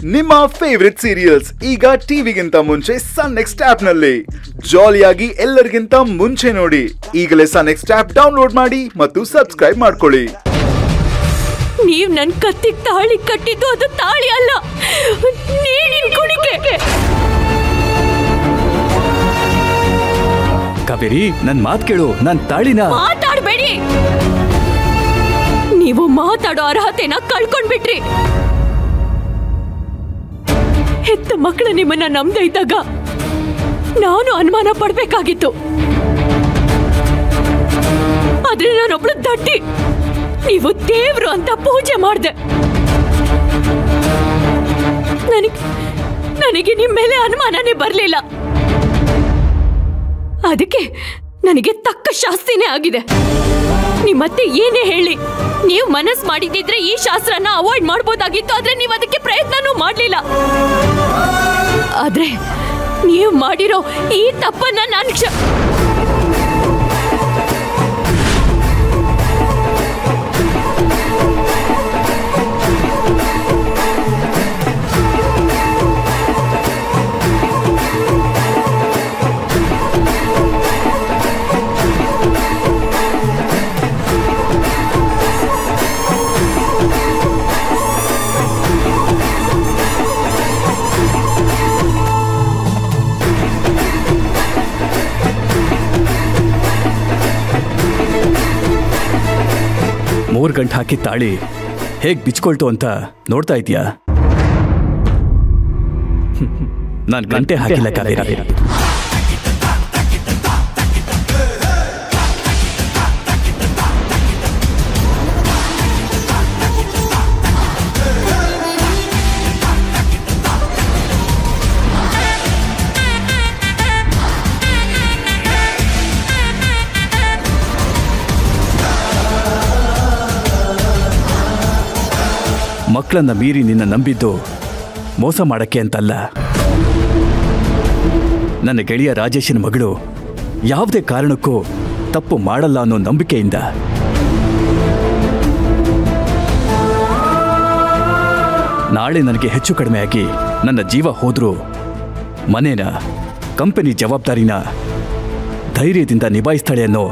ನಿಮ್ಮ favourite serials ಈಗ ಟಿವಿಗಿಂತ ಮುಂಚೆ ಸನ್ ನೆಕ್ಸ್ಟ್ ಆಪ್ ನಲ್ಲಿ ಜಾಲಿಯಾಗಿ ಎಲ್ಲರಿಗಿಂತ ಮುಂಚೆ ನೋಡಿ. ಈಗಲೇ ಸನ್ ನೆಕ್ಸ್ಟ್ ಆಪ್ ಡೌನ್ಲೋಡ್ ಮಾಡಿ ಮತ್ತು ಸಬ್ಸ್ಕ್ರೈಬ್ ಮಾಡ್ಕೊಳ್ಳಿ. ನೀವ್ ನನ್ ಕತ್ತಿಗೆ ತಾಳಿ ಕಟ್ಟಿದ್ದು ಅದು ತಾಳಿ ಅಲ್ಲ, ನೀರಿನ ಕುಣಿಕೆ. ಕಾವೇರಿ, ನನ್ ಮಾತ್ ಕೇಳು. ನನ್ ತಾಳಿನ ಮಾತಾಡ್ಬೇಡಿ. ನೀವು ಮಾತಾಡೋ ಅರ್ಹತೆನ ಕಳ್ಕೊಂಡ್ಬಿಟ್ರಿ. ಹೆತ್ತ ಮಕ್ಕಳ ನಿಮ್ಮನ್ನ ನಂಬದೇ ಇದ್ದಾಗ ನಾನು ಅನುಮಾನ ಪಡ್ಬೇಕಾಗಿತ್ತು. ಆದ್ರೆ ನಾನೊಬ್ಳು ದಡ್ಡಿ. ನೀವು ದೇವ್ರು ಅಂತ ಪೂಜೆ ಮಾಡ್ದೆ. ನನಗೆ ನಿಮ್ಮ ಮೇಲೆ ಅನುಮಾನನೇ ಬರ್ಲಿಲ್ಲ. ಅದಕ್ಕೆ ನನಗೆ ತಕ್ಕ ಶಾಸ್ತಿನೇ ಆಗಿದೆ. ನಿಮ್ಮತ್ತೆ ಏನೇ ಹೇಳಿ, ನೀವು ಮನಸ್ಸು ಮಾಡಿದ್ರೆ ಈ ಶಾಸ್ತ್ರನ ಅವಾಯ್ಡ್ ಮಾಡಬಹುದಾಗಿತ್ತು. ಆದ್ರೆ ನೀವು ಅದಕ್ಕೆ ಪ್ರಯತ್ನನೂ ಮಾಡಲಿಲ್ಲ. ಆದ್ರೆ ನೀವು ಮಾಡಿರೋ ಈ ತಪ್ಪನ್ನ ನಾನು ಮೂರ್ ಗಂಟೆ ಹಾಕಿ ತಾಳಿ ಹೇಗ್ ಬಿಚ್ಕೊಳ್ತು ಅಂತ ನೋಡ್ತಾ ಇದೀಯಾ? ನಾನ್ ಗಂಟೆ ಹಾಕಿಲ್ಲ ಕಾವೇರಿ. ಮಕ್ಕಳನ್ನ ಮೀರಿ ನಿನ್ನ ನಂಬಿದ್ದು ಮೋಸ ಮಾಡಕ್ಕೆ ಅಂತಲ್ಲ. ನನ್ನ ಗೆಳೆಯ ರಾಜೇಶನ ಮಗಳು ಯಾವುದೇ ಕಾರಣಕ್ಕೂ ತಪ್ಪು ಮಾಡಲ್ಲ ಅನ್ನೋ ನಂಬಿಕೆಯಿಂದ. ನಾಳೆ ನನಗೆ ಹೆಚ್ಚು ಕಡಿಮೆಯಾಗಿ ನನ್ನ ಜೀವ ಹೋದ್ರೂ ಮನೇನ, ಕಂಪನಿ ಜವಾಬ್ದಾರಿನ ಧೈರ್ಯದಿಂದ ನಿಭಾಯಿಸ್ತಾಳೆ ಅನ್ನೋ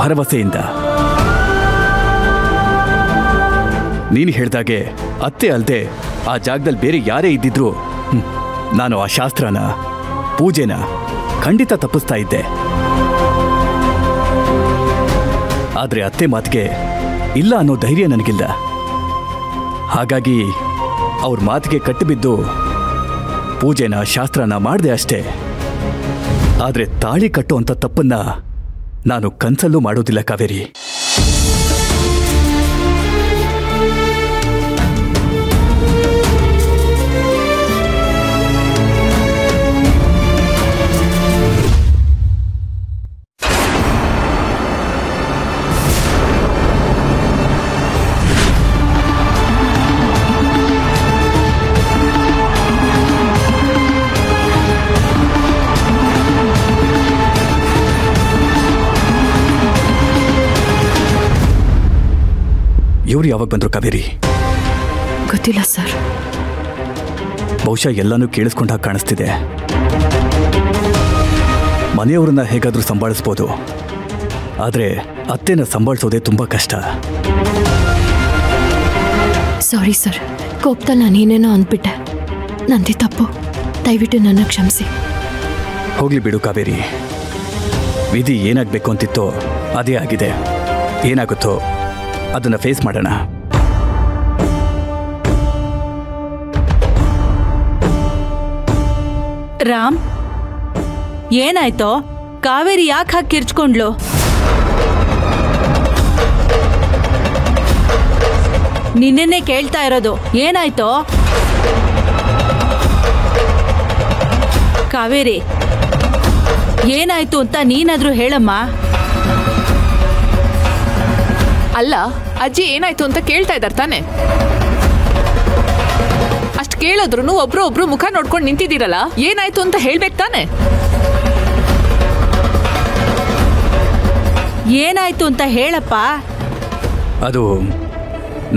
ಭರವಸೆಯಿಂದ. ನೀನು ಹೇಳ್ದಾಗೆ ಅತ್ತೆ ಅಲ್ಲದೆ ಆ ಜಾಗದಲ್ಲಿ ಬೇರೆ ಯಾರೇ ಇದ್ದಿದ್ರು ನಾನು ಆ ಶಾಸ್ತ್ರನ, ಪೂಜೆನ ಖಂಡಿತ ತಪ್ಪಿಸ್ತಾ ಇದ್ದೆ. ಆದ್ರೆ ಅತ್ತೆ ಮಾತಿಗೆ ಇಲ್ಲ ಅನ್ನೋ ಧೈರ್ಯ ನನಗಿಲ್ಲ. ಹಾಗಾಗಿ ಅವ್ರ ಮಾತಿಗೆ ಕಟ್ಟಿಬಿದ್ದು ಪೂಜೆನ, ಶಾಸ್ತ್ರನ ಮಾಡಿದೆ ಅಷ್ಟೇ. ಆದ್ರೆ ತಾಳಿ ಕಟ್ಟುವಂಥ ತಪ್ಪನ್ನ ನಾನು ಕನ್ಸಲ್ಲೂ ಮಾಡೋದಿಲ್ಲ ಕಾವೇರಿ. ಇವ್ರು ಯಾವಾಗ ಬಂದ್ರು ಕಾವೇರಿ? ಗೊತ್ತಿಲ್ಲ ಸರ್. ಬಹುಶಃ ಎಲ್ಲಾನು ಕೇಳಿಸ್ಕೊಂಡಾಗ ಕಾಣಿಸ್ತಿದೆ. ಮನೆಯವ್ರನ್ನ ಹೇಗಾದ್ರೂ ಸಂಭಾಳಿಸ್ಬೋದು, ಆದ್ರೆ ಅತ್ತೆನ ಸಂಭಾಳಿಸೋದೇ ತುಂಬಾ ಕಷ್ಟ. ಸಾರಿ ಸರ್, ಕೋಪದಲ್ಲಿ ನಾನೇನೇನೋ ಅಂದ್ಬಿಟ್ಟೆ. ನಂದೇ ತಪ್ಪು, ದಯವಿಟ್ಟು ನನ್ನ ಕ್ಷಮಿಸಿ. ಹೋಗ್ಲಿ ಬಿಡು ಕಾವೇರಿ. ವಿಧಿ ಏನಾಗಬೇಕು ಅಂತಿತ್ತೋ ಅದೇ ಆಗಿದೆ. ಏನಾಗುತ್ತೋ ಅದನ್ನ ಫೇಸ್ ಮಾಡೋಣ. ರಾಮ್, ಏನಾಯ್ತೋ? ಕಾವೇರಿ ಯಾಕೆ ಹಾಕಿ ಕಿರ್ಚ್ಕೊಂಡ್ಲು? ನಿನ್ನೆ ಕೇಳ್ತಾ ಇರೋದು ಏನಾಯ್ತೋ? ಕಾವೇರಿ, ಏನಾಯ್ತು ಅಂತ ನೀನಾದ್ರೂ ಹೇಳಮ್ಮ. ಅಲ್ಲ ಅಜ್ಜಿ, ಏನಾಯ್ತು ಅಂತ ಕೇಳ್ತಾ ಇದ್ದಾರೆ ತಾನೆ. ಅಷ್ಟು ಕೇಳಿದ್ರು ಒಬ್ರು ಮುಖ ನೋಡ್ಕೊಂಡು ನಿಂತಿದ್ದೀರಲ್ಲ, ಏನಾಯ್ತು ಅಂತ ಹೇಳ್ಬೇಕು ತಾನೆ. ಏನಾಯ್ತು ಅಂತ ಹೇಳಪ್ಪ. ಅದು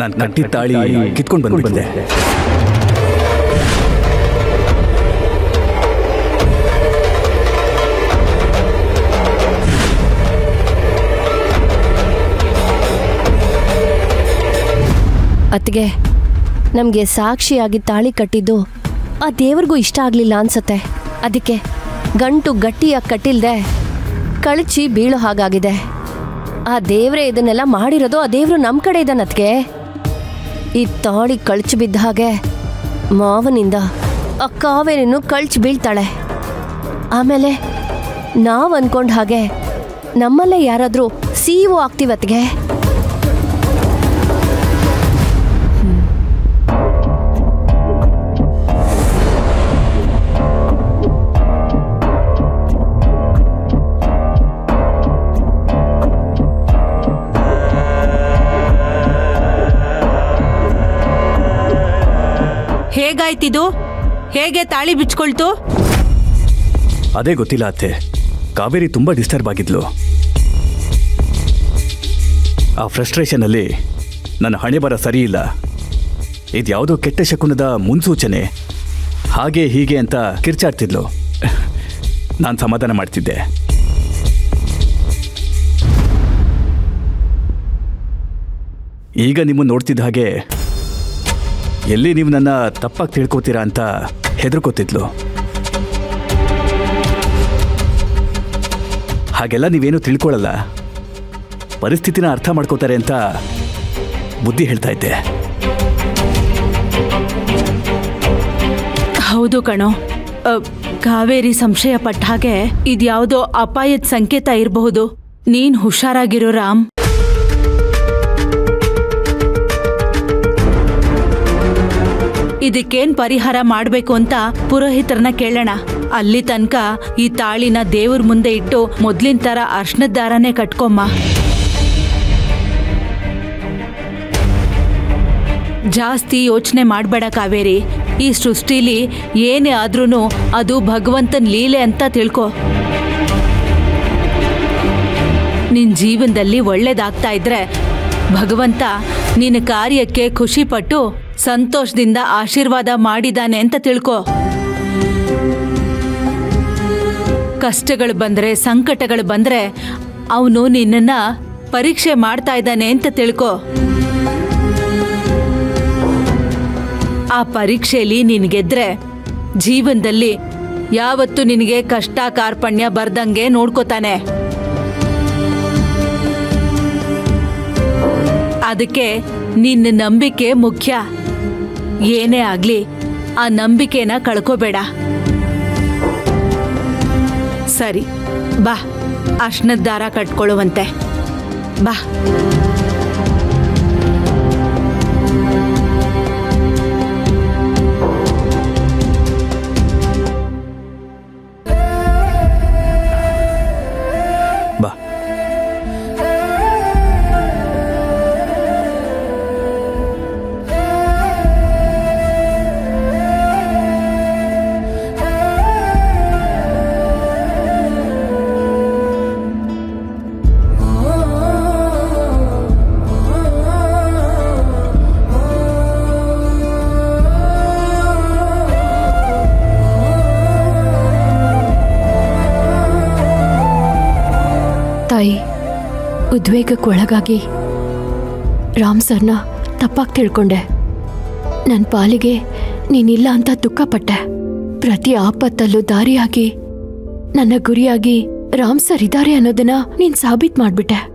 ನಾನು ಕಟ್ಟಿದ ತಾಳಿ ಕಿತ್ಕೊಂಡು ಬಂದೆ. ಅತ್ತಿಗೆ, ನಮಗೆ ಸಾಕ್ಷಿಯಾಗಿ ತಾಳಿ ಕಟ್ಟಿದ್ದು ಆ ದೇವ್ರಿಗೂ ಇಷ್ಟ ಆಗಲಿಲ್ಲ ಅನ್ಸತ್ತೆ. ಅದಕ್ಕೆ ಗಂಟು ಗಟ್ಟಿಯಾಗಿ ಕಟ್ಟಿಲ್ದೆ ಕಳಚಿ ಬೀಳೋ ಹಾಗಾಗಿದೆ. ಆ ದೇವ್ರೇ ಇದನ್ನೆಲ್ಲ ಮಾಡಿರೋದು. ಆ ದೇವ್ರು ನಮ್ಮ ಕಡೆ ಇದ್ದಾನೆ ಅತ್ತಿಗೆ. ಈ ತಾಳಿ ಕಳಚಿ ಬಿದ್ದ ಹಾಗೆ ಮಾವನಿಂದ ಆ ಕಾವೇರಿನೂ ಕಳ್ಚಿ ಬೀಳ್ತಾಳೆ. ಆಮೇಲೆ ನಾವು ಅನ್ಕೊಂಡ ಹಾಗೆ ನಮ್ಮಲ್ಲೇ ಯಾರಾದರೂ CEO ಆಗ್ತೀವತ್ತಿಗೆ. ಹೇಗಾಯ್ತಿದು? ಹೇಗೆ ತಾಳಿ ಬಿಚ್ಕೊಳ್ತು? ಅದೇ ಗೊತ್ತಿಲ್ಲ ಅತ್ತೆ. ಕಾವೇರಿ ತುಂಬಾ ಡಿಸ್ಟರ್ಬ್ ಆಗಿದ್ಲು. ಆ ಫ್ರಸ್ಟ್ರೇಷನಲ್ಲಿ ನನ್ನ ಹಣೆ ಬರ ಸರಿ ಇಲ್ಲ, ಇದ್ಯಾವುದೋ ಕೆಟ್ಟ ಶಕುನದ ಮುನ್ಸೂಚನೆ, ಹಾಗೆ ಹೀಗೆ ಅಂತ ಕಿರ್ಚಾಡ್ತಿದ್ಲು. ನಾನು ಸಮಾಧಾನ ಮಾಡ್ತಿದ್ದೆ. ಈಗ ನಿಮ್ಮನ್ನು ನೋಡ್ತಿದ್ದ ಹಾಗೆ ಎಲ್ಲಿ ನೀವು ನನ್ನ ತಪ್ಪಾಗಿ ತಿಳ್ಕೊತೀರಾ ಅಂತ ಹೆದರ್ಕೋತಿದ್ಲು. ಹಾಗೆಲ್ಲ ನೀವೇನು ತಿಳ್ಕೊಳ್ಳಲ್ಲ, ಪರಿಸ್ಥಿತಿನ ಅರ್ಥ ಮಾಡ್ಕೋತಾರೆ ಅಂತ ಬುದ್ಧಿ ಹೇಳ್ತಾ ಇದ್ದೆ. ಹೌದು ಕಣೋ, ಕಾವೇರಿ ಸಂಶಯ ಪಟ್ಟ ಹಾಗೆ ಇದ್ಯಾವುದೋ ಅಪಾಯದ ಸಂಕೇತ ಇರಬಹುದು. ನೀನ್ ಹುಷಾರಾಗಿರೋ ರಾಮ್. ಇದಕ್ಕೇನ್ ಪರಿಹಾರ ಮಾಡ್ಬೇಕು ಅಂತ ಪುರೋಹಿತರನ್ನ ಕೇಳೋಣ. ಅಲ್ಲಿ ತನಕ ಈ ತಾಳಿನ ದೇವ್ರ ಮುಂದೆ ಇಟ್ಟು ಮೊದ್ಲಿನ ತರ ಅರ್ಶನದ ದಾರನೇ ಕಟ್ಕೊಮ್ಮ. ಜಾಸ್ತಿ ಯೋಚನೆ ಮಾಡ್ಬೇಡ ಕಾವೇರಿ. ಈ ಸೃಷ್ಟಿಲಿ ಏನೇ ಆದ್ರೂ ಅದು ಭಗವಂತನ ಲೀಲೆ ಅಂತ ತಿಳ್ಕೊ. ನಿನ್ ಜೀವನದಲ್ಲಿ ಒಳ್ಳೇದಾಗ್ತಾ ಇದ್ರೆ ಭಗವಂತ ನಿನ್ನ ಕಾರ್ಯಕ್ಕೆ ಖುಷಿ ಪಟ್ಟು ಸಂತೋಷದಿಂದ ಆಶೀರ್ವಾದ ಮಾಡಿದಾನೆ ಅಂತ ತಿಳ್ಕೊ. ಕಷ್ಟಗಳು ಬಂದ್ರೆ, ಸಂಕಟಗಳು ಬಂದ್ರೆ ಅವನು ನಿನ್ನನ್ನ ಪರೀಕ್ಷೆ ಮಾಡ್ತಾ ಇದ್ದಾನೆ ಅಂತ ತಿಳ್ಕೊ. ಆ ಪರೀಕ್ಷೆಯಲ್ಲಿ ನೀನ್ ಗೆದ್ರೆ ಜೀವನದಲ್ಲಿ ಯಾವತ್ತೂ ನಿನಗೆ ಕಷ್ಟ ಕಾರ್ಪಣ್ಯ ಬರ್ದಂಗೆ ನೋಡ್ಕೋತಾನೆ. ಅದಕ್ಕೆ ನಿನ್ನ ನಂಬಿಕೆ ಮುಖ್ಯ. ಏನೇ ಆಗ್ಲಿ ಆ ನಂಬಿಕೆನ ಕಳ್ಕೋಬೇಡ. ಸರಿ ಬಾ, ಅರ್ಶನದ ದಾರ ಕಟ್ಕೊಳ್ಳುವಂತೆ ಬಾ. ಬಾ. ತಾಯಿ, ಉದ್ವೇಗಕ್ಕೊಳಗಾಗಿ ರಾಮ್ ಸರ್ನ ತಪ್ಪಾಗಿ ತಿಳ್ಕೊಂಡೆ. ನನ್ನ ಪಾಲಿಗೆ ನೀನಿಲ್ಲ ಅಂತ ದುಃಖಪಟ್ಟೆ. ಪ್ರತಿ ಆಪತ್ತಲ್ಲೂ ದಾರಿಯಾಗಿ ನನ್ನ ಗುರಿಯಾಗಿ ರಾಮ್ ಸರ್ ಇದ್ದಾರೆ ಅನ್ನೋದನ್ನ ನೀನ್ ಸಾಬೀತ್ ಮಾಡ್ಬಿಟ್ಟೆ.